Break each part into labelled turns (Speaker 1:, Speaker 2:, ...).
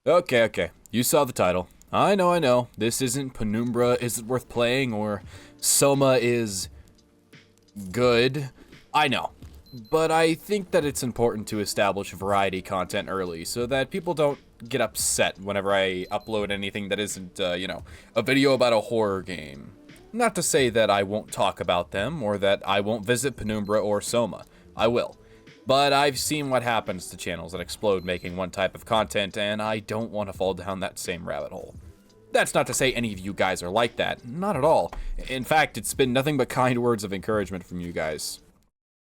Speaker 1: Okay. You saw the title. I know. This isn't Penumbra isn't worth playing or Soma is good. I know. But I think that it's important to establish variety content early so that people don't get upset whenever I upload anything that isn't, a video about a horror game. Not to say that I won't talk about them or that I won't visit Penumbra or Soma. I will. But I've seen what happens to channels that explode making one type of content, and I don't want to fall down that same rabbit hole. That's not to say any of you guys are like that. Not at all. In fact, it's been nothing but kind words of encouragement from you guys.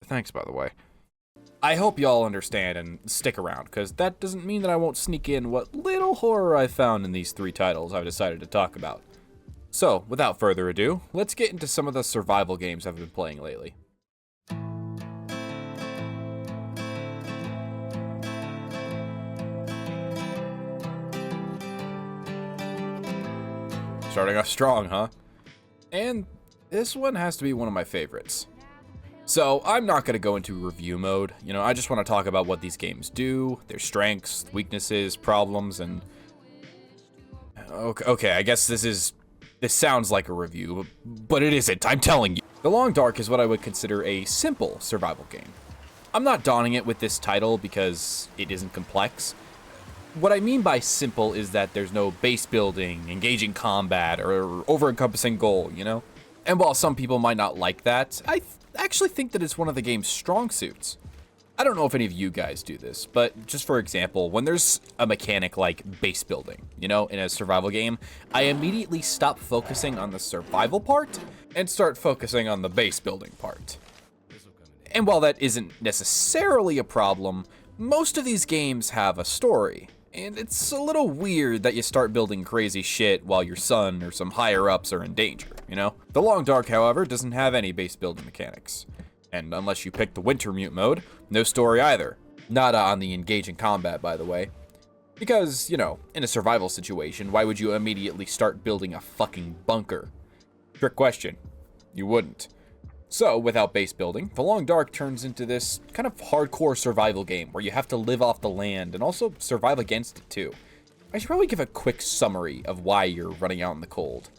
Speaker 1: Thanks, by the way. I hope y'all understand and stick around, because that doesn't mean that I won't sneak in what little horror I found in these 3 titles I've decided to talk about. So, without further ado, let's get into some of the survival games I've been playing lately. Starting off strong, huh? And this one has to be one of my favorites. So, I'm not going to go into review mode. I just want to talk about what these games do, their strengths, weaknesses, problems, and... Okay, I guess this sounds like a review, but it isn't, I'm telling you. The Long Dark is what I would consider a simple survival game. I'm not donning it with this title because it isn't complex. What I mean by simple is that there's no base building, engaging combat, or over-encompassing goal, And while some people might not like that, I actually think that it's one of the game's strong suits. I don't know if any of you guys do this, but just for example, when there's a mechanic like base building, in a survival game, I immediately stop focusing on the survival part and start focusing on the base building part. And while that isn't necessarily a problem, most of these games have a story. And it's a little weird that you start building crazy shit while your son or some higher-ups are in danger, The Long Dark, however, doesn't have any base building mechanics. And unless you pick the Wintermute mode, no story either. Not on the engaging combat, by the way. Because, in a survival situation, why would you immediately start building a fucking bunker? Trick question. You wouldn't. So, without base building, The Long Dark turns into this kind of hardcore survival game where you have to live off the land and also survive against it too. I should probably give a quick summary of why you're running out in the cold.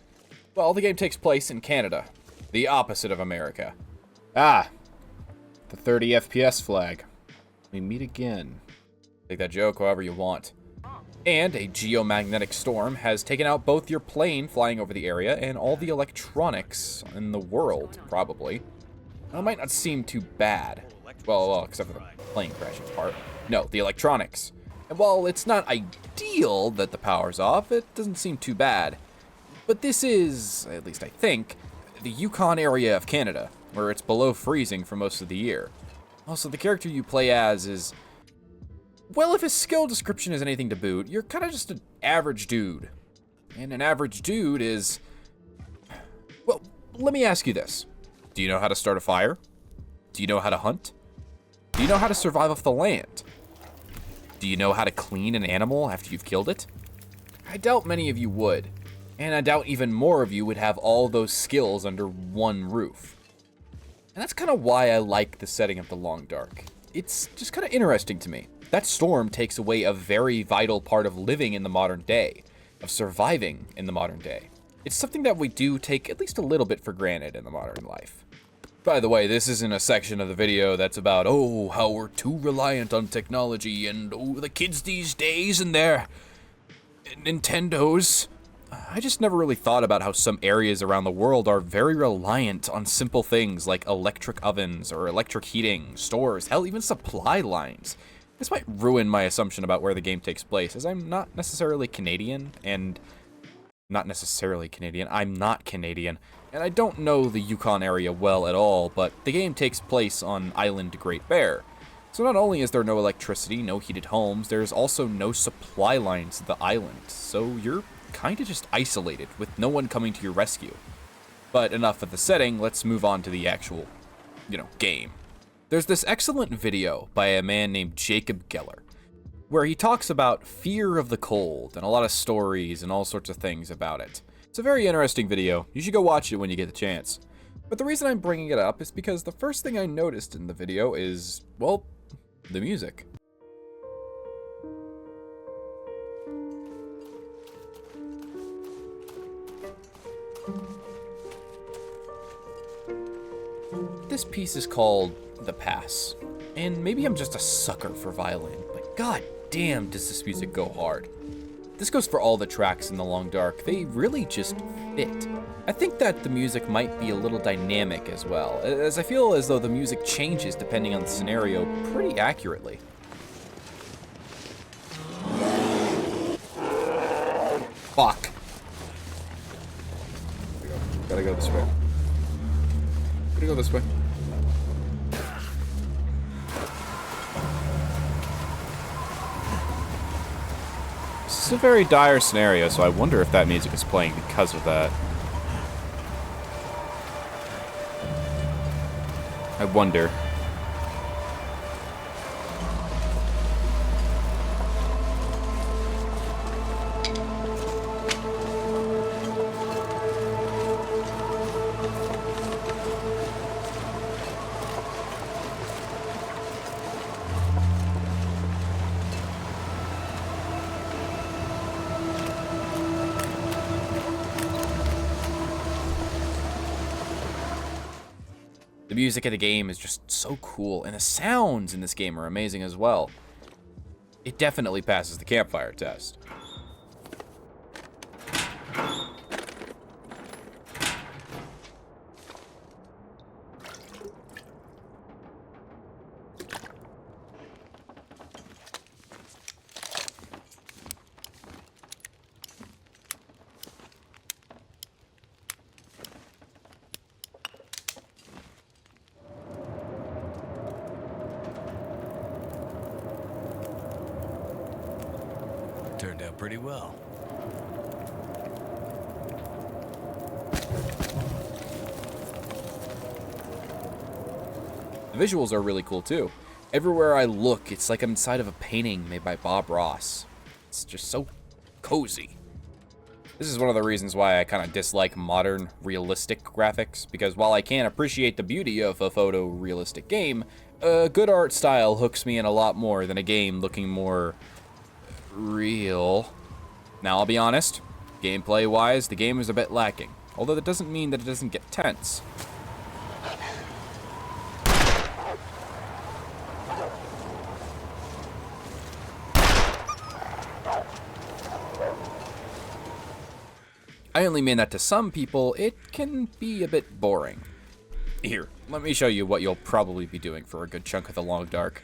Speaker 1: Well, the game takes place in Canada, the opposite of America. Ah, the 30 FPS flag. We meet again. Take that joke however you want. And a geomagnetic storm has taken out both your plane flying over the area and all the electronics in the world, probably. That might not seem too bad. Well, except for the plane crashing part. No, the electronics. And while it's not ideal that the power's off, it doesn't seem too bad. But this is, at least I think, the Yukon area of Canada, where it's below freezing for most of the year. Also, the character you play as is... Well, if his skill description is anything to boot, you're kind of just an average dude. And an average dude is... Well, let me ask you this. Do you know how to start a fire? Do you know how to hunt? Do you know how to survive off the land? Do you know how to clean an animal after you've killed it? I doubt many of you would. And I doubt even more of you would have all those skills under one roof. And that's kind of why I like the setting of The Long Dark. It's just kind of interesting to me. That storm takes away a very vital part of living in the modern day, of surviving in the modern day. It's something that we do take at least a little bit for granted in the modern life. By the way, this isn't a section of the video that's about, oh, how we're too reliant on technology and, oh, the kids these days and their Nintendos. I just never really thought about how some areas around the world are very reliant on simple things like electric ovens or electric heating, stores, hell, even supply lines. This might ruin my assumption about where the game takes place, as I'm not necessarily Canadian, and... I'm not Canadian, and I don't know the Yukon area well at all, but the game takes place on Island Great Bear. So not only is there no electricity, no heated homes, there's also no supply lines to the island, so you're kinda just isolated, with no one coming to your rescue. But enough of the setting, let's move on to the actual, game. There's this excellent video by a man named Jacob Geller, where he talks about fear of the cold and a lot of stories and all sorts of things about it. It's a very interesting video. You should go watch it when you get the chance. But the reason I'm bringing it up is because the first thing I noticed in the video is, well, the music. This piece is called The Pass, and maybe I'm just a sucker for violin, but god damn does this music go hard. This goes for all the tracks in The Long Dark. They really just fit. I think that the music might be a little dynamic as well, as I feel as though the music changes depending on the scenario pretty accurately. Fuck. Gotta go this way. Gotta go this way. This is a very dire scenario, so I wonder if that music is playing because of that. I wonder. The music of the game is just so cool, and the sounds in this game are amazing as well. It definitely passes the campfire test.
Speaker 2: Turned out pretty well.
Speaker 1: The visuals are really cool too. Everywhere I look, it's like I'm inside of a painting made by Bob Ross. It's just so cozy. This is one of the reasons why I kind of dislike modern, realistic graphics, because while I can appreciate the beauty of a photorealistic game, a good art style hooks me in a lot more than a game looking more real. Now, I'll be honest, gameplay-wise, the game is a bit lacking, although that doesn't mean that it doesn't get tense. I only mean that to some people, it can be a bit boring. Here, let me show you what you'll probably be doing for a good chunk of The Long Dark.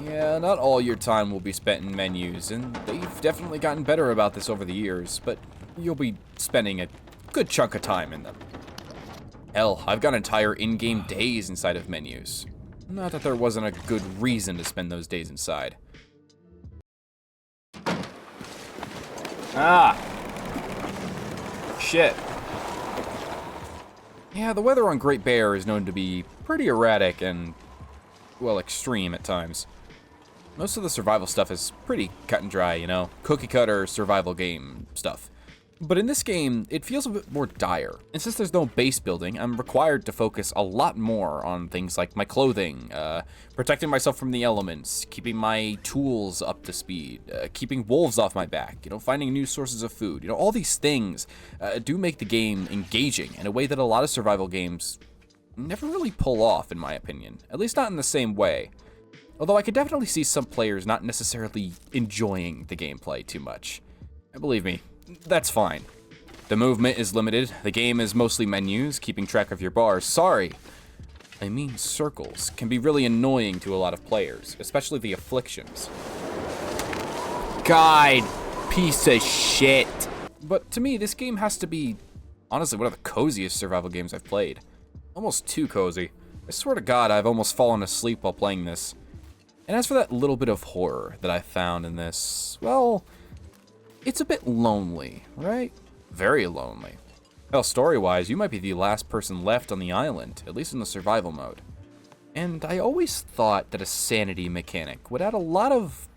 Speaker 1: Yeah, not all your time will be spent in menus, and they've definitely gotten better about this over the years, but you'll be spending a good chunk of time in them. Hell, I've got entire in-game days inside of menus. Not that there wasn't a good reason to spend those days inside. Ah! Shit. Yeah, the weather on Great Bear is known to be pretty erratic and, well, extreme at times. Most of the survival stuff is pretty cut and dry, you know, cookie-cutter survival game stuff. But in this game, it feels a bit more dire. And since there's no base building, I'm required to focus a lot more on things like my clothing, protecting myself from the elements, keeping my tools up to speed, keeping wolves off my back, you know, finding new sources of food. You know, all these things do make the game engaging in a way that a lot of survival games never really pull off, in my opinion. At least not in the same way. Although I could definitely see some players not necessarily enjoying the gameplay too much. And believe me, that's fine. The movement is limited, the game is mostly menus, keeping track of your bars. Sorry, I mean circles can be really annoying to a lot of players, especially the afflictions. God, piece of shit. But to me, this game has to be, honestly, one of the coziest survival games I've played. Almost too cozy. I swear to God, I've almost fallen asleep while playing this. And as for that little bit of horror that I found in this, well, it's a bit lonely, right? Very lonely. Hell, story-wise, you might be the last person left on the island, at least in the survival mode. And I always thought that a sanity mechanic would add a lot of...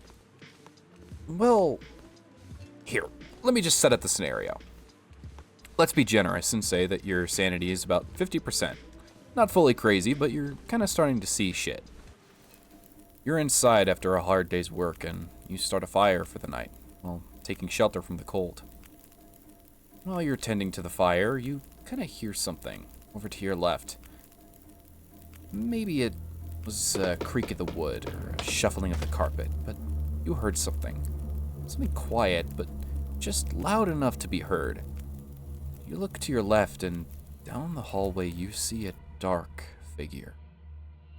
Speaker 1: Well, here, let me just set up the scenario. Let's be generous and say that your sanity is about 50%. Not fully crazy, but you're kind of starting to see shit. You're inside after a hard day's work, and you start a fire for the night, while taking shelter from the cold. While you're tending to the fire, you kind of hear something over to your left. Maybe it was a creak of the wood or a shuffling of the carpet, but you heard something. Something quiet, but just loud enough to be heard. You look to your left, and down the hallway you see a dark figure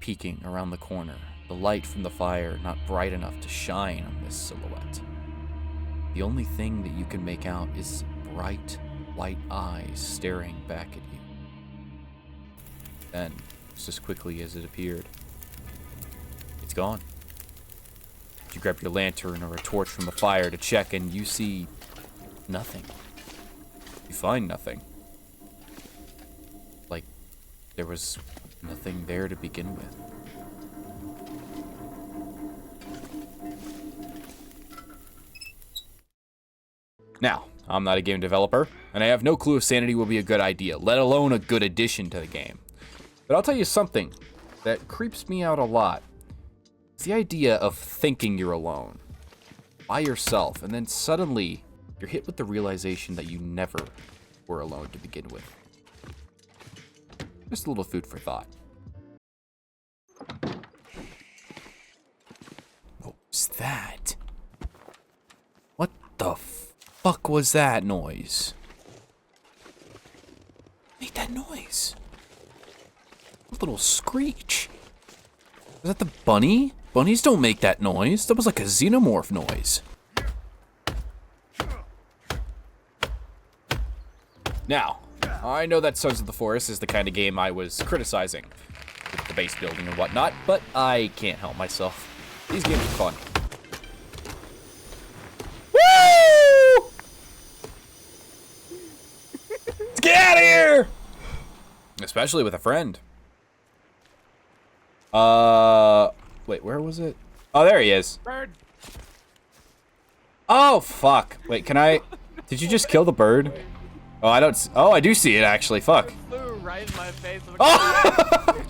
Speaker 1: peeking around the corner, the light from the fire not bright enough to shine on this silhouette. The only thing that you can make out is bright, white eyes staring back at you. Then, just as quickly as it appeared, it's gone. You grab your lantern or a torch from the fire to check, and you see nothing. You find nothing. Like there was nothing there to begin with. Now, I'm not a game developer, and I have no clue if sanity will be a good idea, let alone a good addition to the game. But I'll tell you something that creeps me out a lot. It's the idea of thinking you're alone, by yourself, and then suddenly you're hit with the realization that you never were alone to begin with. Just a little food for thought. What was that? What the fuck was that noise? Made that noise. A little screech. Was that the bunny? Bunnies don't make that noise. That was like a xenomorph noise. Now, I know that Sons of the Forest is the kind of game I was criticizing with the base building and whatnot, but I can't help myself. These games are fun. Woo! Let's get out of here! Especially with a friend. Wait, where was it? Oh, there he is.
Speaker 2: Bird.
Speaker 1: Oh, fuck. Wait, can I... Did you just kill the bird? Oh, I don't... Oh, I do see it, actually. Fuck.
Speaker 2: It flew right in my face.
Speaker 1: Oh!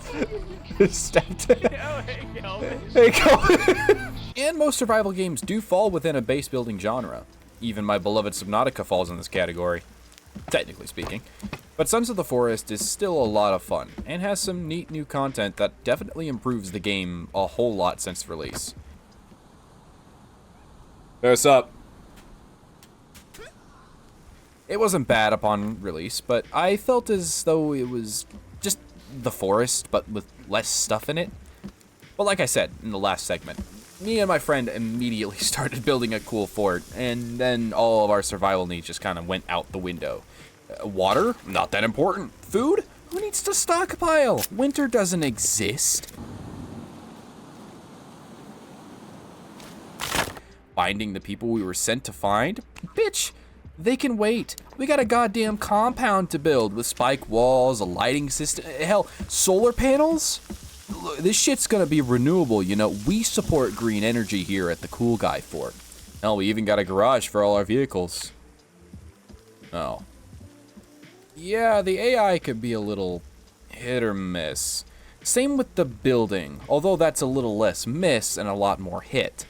Speaker 1: Stabbed it.
Speaker 2: Oh, hey, Kelvin.
Speaker 1: Hey, Kelvin. And most survival games do fall within a base building genre. Even my beloved Subnautica falls in this category, technically speaking. But Sons of the Forest is still a lot of fun, and has some neat new content that definitely improves the game a whole lot since release. What's up? It wasn't bad upon release, but I felt as though it was just the forest, but with less stuff in it. But like I said in the last segment, me and my friend immediately started building a cool fort, and then all of our survival needs just kind of went out the window. Water? Not that important. Food? Who needs to stockpile? Winter doesn't exist. Finding the people we were sent to find? Bitch, they can wait. We got a goddamn compound to build with spike walls, a lighting system, hell, solar panels? Look, this shit's gonna be renewable, you know. We support green energy here at the Cool Guy Fort. Hell, we even got a garage for all our vehicles. Oh. Yeah, the AI could be a little hit or miss. Same with the building, although that's a little less miss and a lot more hit.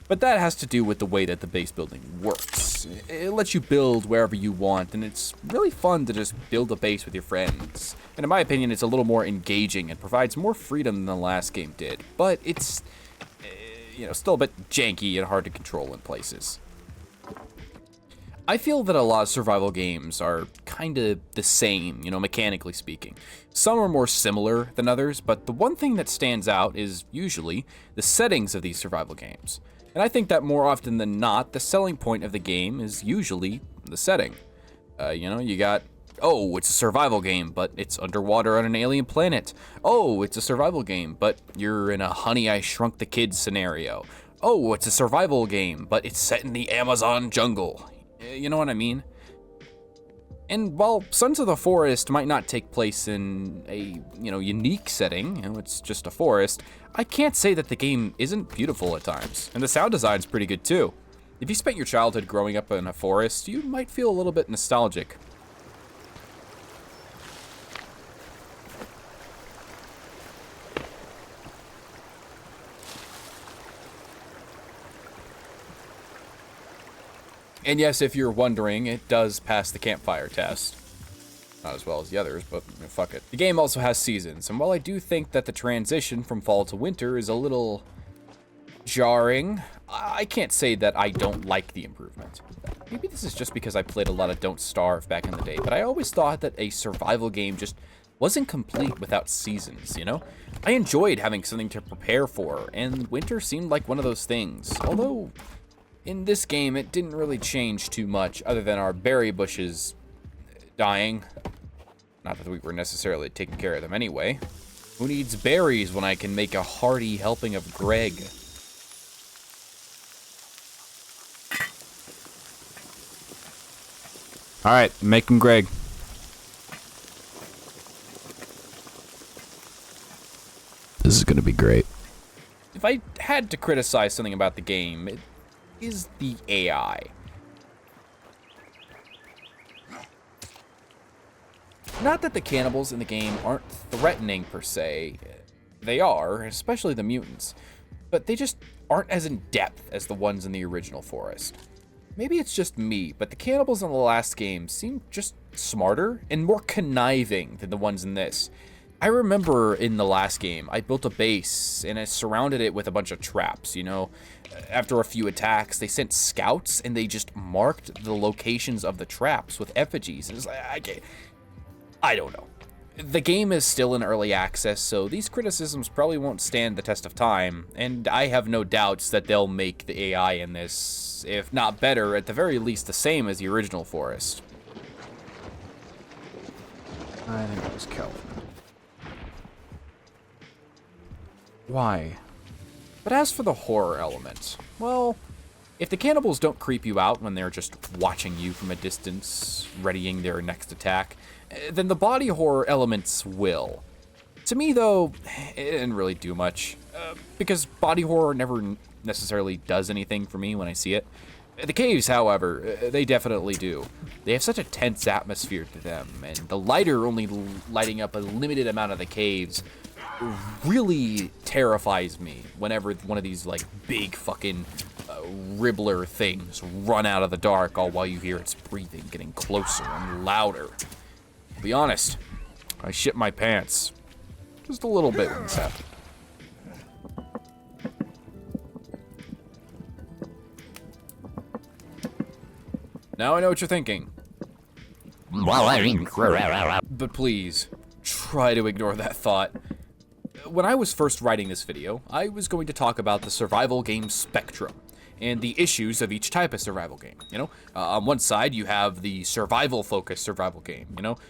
Speaker 1: But that has to do with the way that the base building works. It lets you build wherever you want, and it's really fun to just build a base with your friends. And in my opinion, it's a little more engaging and provides more freedom than the last game did. But it's, you know, still a bit janky and hard to control in places. I feel that a lot of survival games are kind of the same, you know, mechanically speaking. Some are more similar than others, but the one thing that stands out is usually the settings of these survival games. And I think that more often than not, the selling point of the game is usually the setting. You know, you got, oh, it's a survival game, but it's underwater on an alien planet. Oh, it's a survival game, but you're in a Honey, I Shrunk the Kids scenario. oh, it's a survival game, but it's set in the Amazon jungle. You know what I mean? And while Sons of the Forest might not take place in a, unique setting, it's just a forest, I can't say that the game isn't beautiful at times. And the sound design's pretty good too. If you spent your childhood growing up in a forest, you might feel a little bit nostalgic. And yes, if you're wondering, it does pass the campfire test. Not as well as the others, but fuck it. The game also has seasons, and while I do think that the transition from fall to winter is a little jarring, I can't say that I don't like the improvement. Maybe this is just because I played a lot of Don't Starve back in the day, but I always thought that a survival game just wasn't complete without seasons, I enjoyed having something to prepare for, and winter seemed like one of those things. Although, in this game, it didn't really change too much other than our berry bushes dying. Not that we were necessarily taking care of them anyway. Who needs berries when I can make a hearty helping of Greg? Alright, making Greg. This is gonna be great. If I had to criticize something about the game, it is the AI. Not that the cannibals in the game aren't threatening per se. They are, especially the mutants. But they just aren't as in depth as the ones in the original forest. Maybe it's just me, but the cannibals in the last game seem just smarter and more conniving than the ones in this. I remember in the last game, I built a base and I surrounded it with a bunch of traps, After a few attacks, they sent scouts and they just marked the locations of the traps with effigies. It's like, I don't know. The game is still in early access, so these criticisms probably won't stand the test of time, and I have no doubts that they'll make the AI in this, if not better, at the very least the same as the original forest. I think it was Kelvin. Why? But as for the horror element, well, if the cannibals don't creep you out when they're just watching you from a distance, readying their next attack, then the body horror elements will. To me, though, it didn't really do much, because body horror never necessarily does anything for me when I see it. The caves, however, they definitely do. They have such a tense atmosphere to them, and the lighter only lighting up a limited amount of the caves really terrifies me whenever one of these, big fucking ribbler things run out of the dark all while you hear its breathing getting closer and louder. To be honest, I shit my pants. Just a little bit when this happened. Now I know what you're thinking. But please, try to ignore that thought. When I was first writing this video, I was going to talk about the survival game spectrum and the issues of each type of survival game, On one side, you have the survival-focused survival game,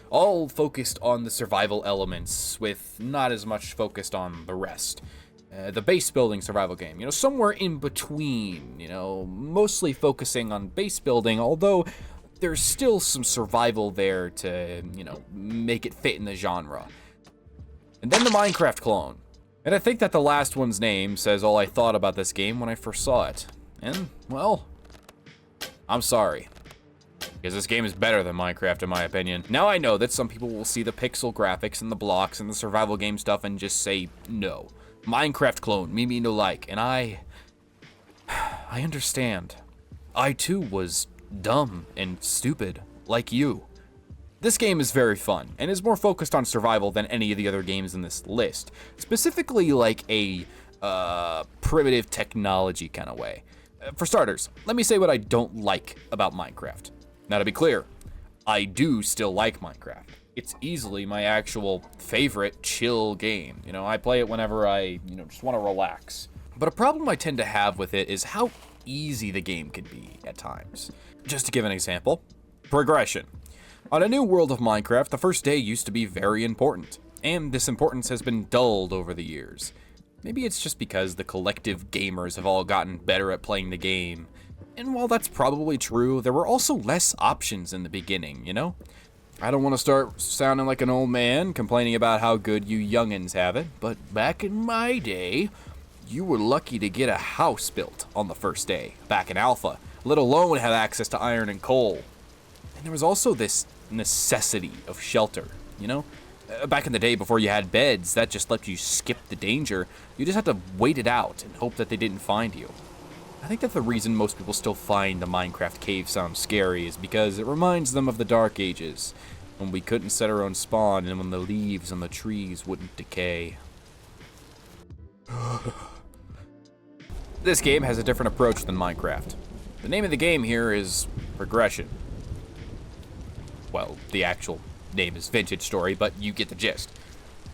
Speaker 1: all focused on the survival elements with not as much focused on the rest. The base-building survival game, somewhere in between, mostly focusing on base building, although there's still some survival there to, make it fit in the genre. And then the Minecraft clone. And I think that the last one's name says all I thought about this game when I first saw it. And, well, I'm sorry. Because this game is better than Minecraft in my opinion. Now I know that some people will see the pixel graphics and the blocks and the survival game stuff and just say no. Minecraft clone, me no like. And I understand. I too was dumb and stupid, like you. This game is very fun, and is more focused on survival than any of the other games in this list. Specifically like a primitive technology kind of way. For starters, let me say what I don't like about Minecraft. Now to be clear, I do still like Minecraft. It's easily my actual favorite chill game. I play it whenever I, just want to relax. But a problem I tend to have with it is how easy the game can be at times. Just to give an example, progression. On a new world of Minecraft, the first day used to be very important, and this importance has been dulled over the years. Maybe it's just because the collective gamers have all gotten better at playing the game. And while that's probably true, there were also less options in the beginning, you know? I don't want to start sounding like an old man complaining about how good you youngins have it, but back in my day, you were lucky to get a house built on the first day, back in Alpha, let alone have access to iron and coal. And there was also this necessity of shelter, you know? Back in the day before you had beds, that just let you skip the danger. You just had to wait it out and hope that they didn't find you. I think that the reason most people still find the Minecraft cave sound scary is because it reminds them of the Dark Ages, when we couldn't set our own spawn and when the leaves on the trees wouldn't decay. This game has a different approach than Minecraft. The name of the game here is Progression. Well, the actual name is Vintage Story, but you get the gist.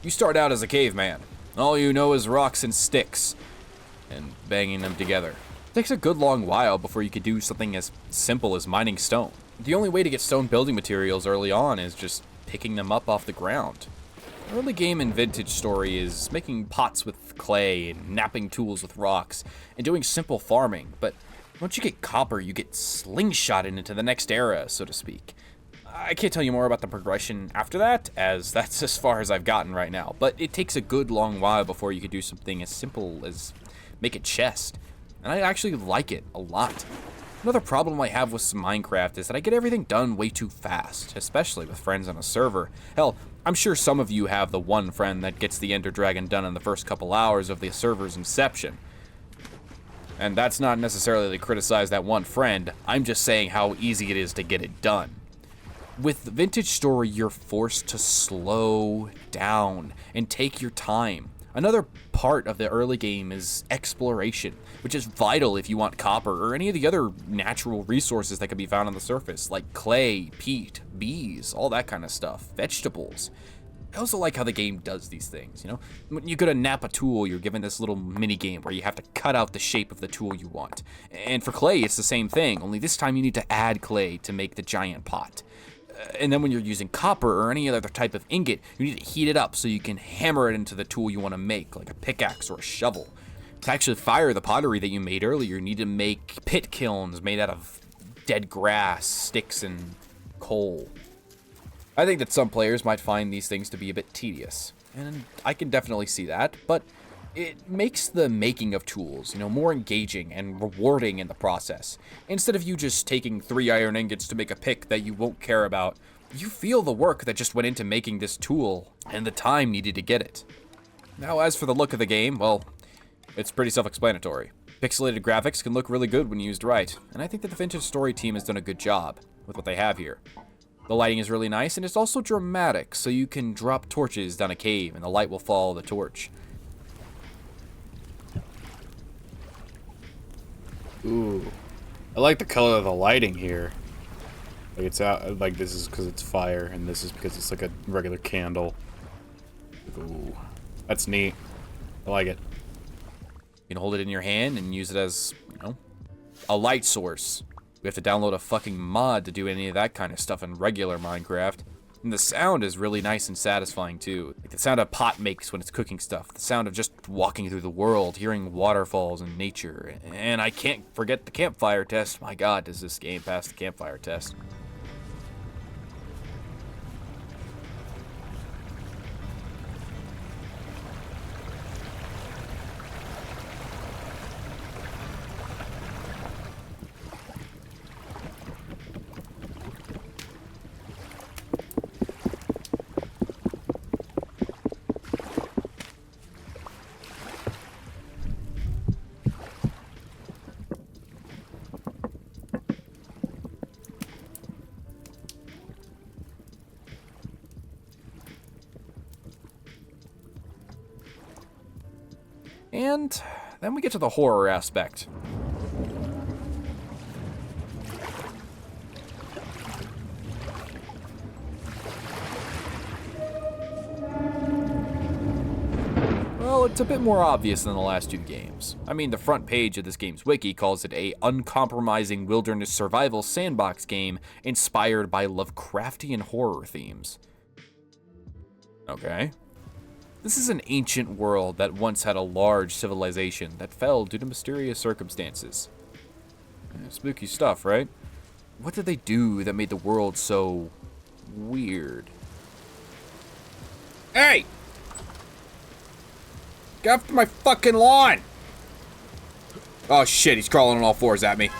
Speaker 1: You start out as a caveman. All you know is rocks and sticks, and banging them together. It takes a good long while before you can do something as simple as mining stone. The only way to get stone building materials early on is just picking them up off the ground. The early game in Vintage Story is making pots with clay and knapping tools with rocks and doing simple farming, but once you get copper, you get slingshotted into the next era, so to speak. I can't tell you more about the progression after that, as that's as far as I've gotten right now, but it takes a good long while before you can do something as simple as make a chest, and I actually like it a lot. Another problem I have with Minecraft is that I get everything done way too fast, especially with friends on a server. Hell, I'm sure some of you have the one friend that gets the Ender Dragon done in the first couple hours of the server's inception. And that's not necessarily to criticize that one friend, I'm just saying how easy it is to get it done. With Vintage Story, you're forced to slow down and take your time. Another part of the early game is exploration, which is vital if you want copper or any of the other natural resources that can be found on the surface, like clay, peat, bees, all that kind of stuff, vegetables. I also like how the game does these things, you know? When you go to nap a tool, you're given this little mini game where you have to cut out the shape of the tool you want. And for clay, it's the same thing, only this time you need to add clay to make the giant pot. And then when you're using copper or any other type of ingot, you need to heat it up so you can hammer it into the tool you want to make, like a pickaxe or a shovel. To actually fire the pottery that you made earlier, you need to make pit kilns made out of dead grass, sticks, and coal. I think that some players might find these things to be a bit tedious, and I can definitely see that, but it makes the making of tools, you know, more engaging and rewarding in the process. Instead of you just taking 3 iron ingots to make a pick that you won't care about, you feel the work that just went into making this tool and the time needed to get it. Now, as for the look of the game, well, it's pretty self-explanatory. Pixelated graphics can look really good when used right, and I think that the Vintage Story team has done a good job with what they have here. The lighting is really nice, and it's also dramatic, so you can drop torches down a cave and the light will follow the torch.
Speaker 3: Ooh, I like the color of the lighting here. Like it's out, like this is because it's fire, and this is because it's like a regular candle. Ooh, that's neat. I like it.
Speaker 1: You can hold it in your hand and use it as, you know, a light source. We have to download a fucking mod to do any of that kind of stuff in regular Minecraft. And the sound is really nice and satisfying too. Like the sound a pot makes when it's cooking stuff. The sound of just walking through the world, hearing waterfalls and nature. And I can't forget the campfire test. My god, does this game pass the campfire test. And then we get to the horror aspect. Well, it's a bit more obvious than the last 2 games. I mean, the front page of this game's wiki calls it a uncompromising wilderness survival sandbox game inspired by Lovecraftian horror themes. Okay. This is an ancient world that once had a large civilization that fell due to mysterious circumstances. Spooky stuff, right? What did they do that made the world so weird? Hey! Get off my fucking lawn! Oh shit, he's crawling on all fours at me.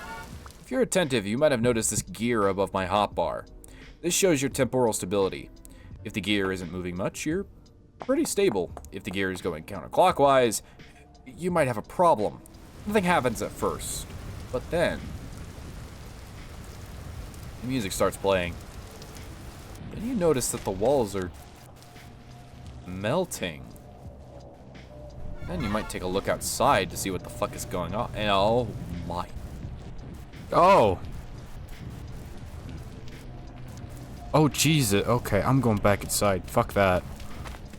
Speaker 1: If you're attentive, you might have noticed this gear above my hotbar. This shows your temporal stability. If the gear isn't moving much, you're pretty stable. If the gear is going counterclockwise, you might have a problem. Nothing happens at first, but then the music starts playing. Then you notice that the walls are melting. Then you might take a look outside to see what the fuck is going on. And oh my. Oh. Oh Jesus. Okay, I'm going back inside. Fuck that.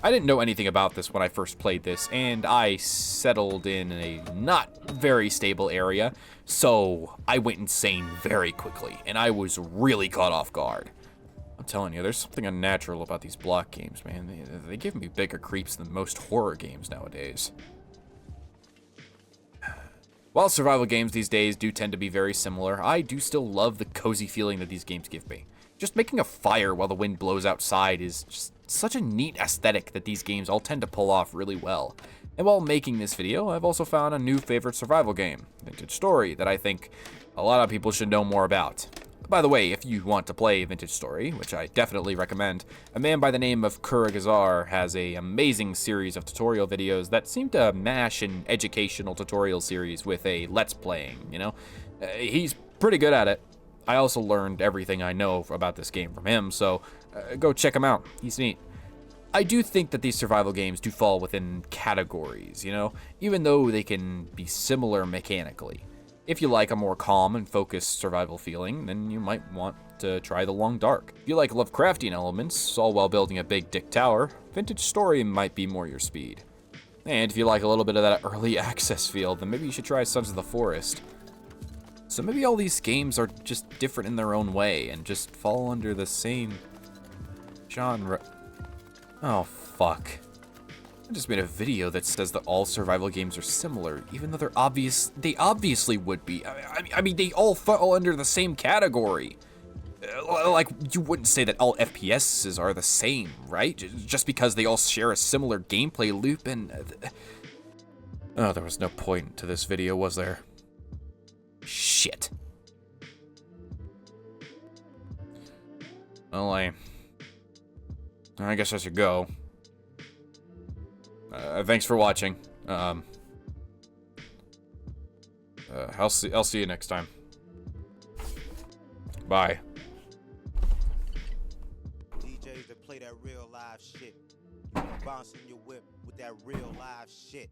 Speaker 1: I didn't know anything about this when I first played this, and I settled in a not very stable area, so I went insane very quickly, and I was really caught off guard. I'm telling you, there's something unnatural about these block games, man. They give me bigger creeps than most horror games nowadays. While survival games these days do tend to be very similar, I do still love the cozy feeling that these games give me. Just making a fire while the wind blows outside is just such a neat aesthetic that these games all tend to pull off really well. And while making this video, I've also found a new favorite survival game, Vintage Story, that I think a lot of people should know more about. By the way, if you want to play Vintage Story, which I definitely recommend, a man by the name of Kuragazar has an amazing series of tutorial videos that seem to mash an educational tutorial series with a let's playing, you know? He's pretty good at it. I also learned everything I know about this game from him, so go check him out. He's neat. I do think that these survival games do fall within categories, you know, even though they can be similar mechanically. If you like a more calm and focused survival feeling, then you might want to try The Long Dark. If you like Lovecraftian elements, all while building a big dick tower, Vintage Story might be more your speed. And if you like a little bit of that early access feel, then maybe you should try Sons of the Forest. So maybe all these games are just different in their own way and just fall under the same genre. Oh, fuck. I just made a video that says that all survival games are similar, even though they obviously would be. I mean, they all fall under the same category. Like, you wouldn't say that all FPSs are the same, right? Just because they all share a similar gameplay loop and... Oh, there was no point to this video, was there? Shit. Well, I guess I should go. Thanks for watching. I'll see you next time. Bye.
Speaker 4: DJs that play that real live shit. Bouncing your whip with that real live shit.